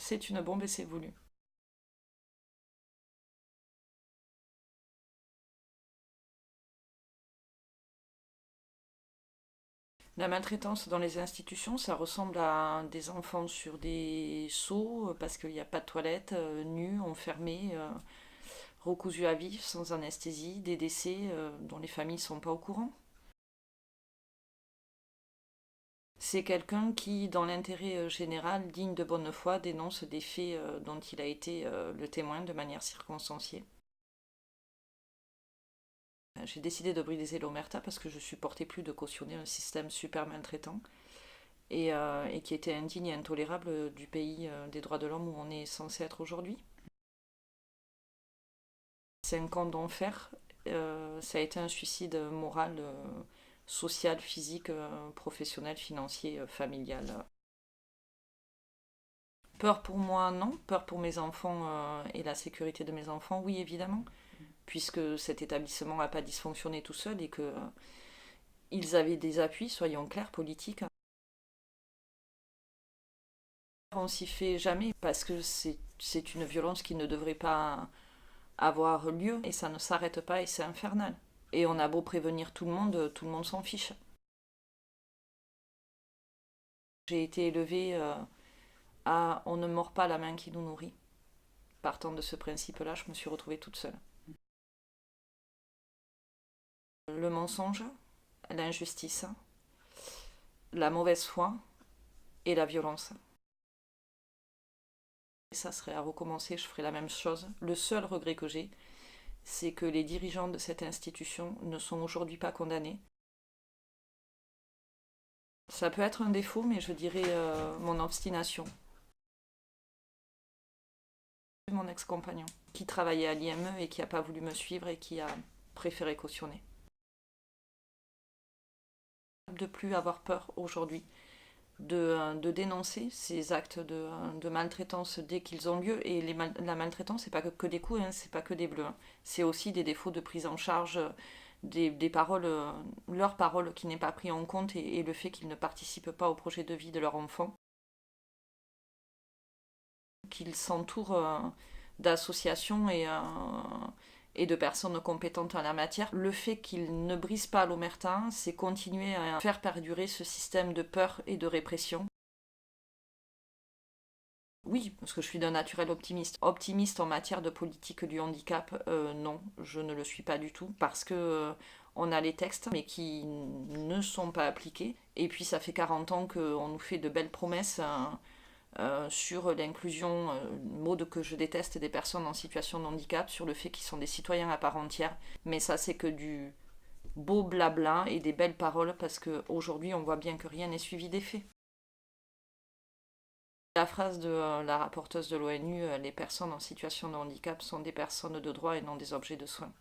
c'est une bombe et c'est voulu. La maltraitance dans les institutions, ça ressemble à des enfants sur des seaux parce qu'il n'y a pas de toilette, nus, enfermés, recousus à vif, sans anesthésie, des décès dont les familles ne sont pas au courant. C'est quelqu'un qui, dans l'intérêt général, digne de bonne foi, dénonce des faits dont il a été le témoin de manière circonstanciée. J'ai décidé de briser l'omerta parce que je supportais plus de cautionner un système super maltraitant et qui était indigne et intolérable du pays des droits de l'homme où on est censé être aujourd'hui. 5 ans d'enfer, ça a été un suicide moral, social, physique, professionnel, financier, familial. Peur pour moi, non. Peur pour mes enfants et la sécurité de mes enfants, oui, évidemment. Puisque cet établissement n'a pas dysfonctionné tout seul et que ils avaient des appuis, soyons clairs, politiques. On s'y fait jamais parce que c'est une violence qui ne devrait pas avoir lieu et ça ne s'arrête pas et c'est infernal. Et on a beau prévenir tout le monde s'en fiche. J'ai été élevée à on ne mord pas la main qui nous nourrit. Partant de ce principe-là, je me suis retrouvée toute seule. Le mensonge, l'injustice, la mauvaise foi et la violence. Et ça serait à recommencer, je ferais la même chose. Le seul regret que j'ai, c'est que les dirigeants de cette institution ne sont aujourd'hui pas condamnés. Ça peut être un défaut, mais je dirais mon obstination. Mon ex-compagnon, qui travaillait à l'IME et qui n'a pas voulu me suivre et qui a préféré cautionner. De plus avoir peur aujourd'hui de dénoncer ces actes de maltraitance dès qu'ils ont lieu. Et la maltraitance, c'est pas que des coups, hein, c'est pas que des bleus. Hein. C'est aussi des défauts de prise en charge, des paroles, leur parole qui n'est pas prise en compte et le fait qu'ils ne participent pas au projet de vie de leur enfant. Qu'ils s'entourent d'associations et de personnes compétentes en la matière. Le fait qu'ils ne brisent pas l'omerta, c'est continuer à faire perdurer ce système de peur et de répression. Oui, parce que je suis d'un naturel optimiste. Optimiste en matière de politique du handicap, non, je ne le suis pas du tout, parce que on a les textes, mais qui ne sont pas appliqués. Et puis ça fait 40 ans qu'on nous fait de belles promesses sur l'inclusion, mot que je déteste, des personnes en situation de handicap, sur le fait qu'ils sont des citoyens à part entière. Mais ça, c'est que du beau blabla et des belles paroles, parce qu'aujourd'hui, on voit bien que rien n'est suivi des faits. La phrase de la rapporteuse de l'ONU, les personnes en situation de handicap sont des personnes de droit et non des objets de soins.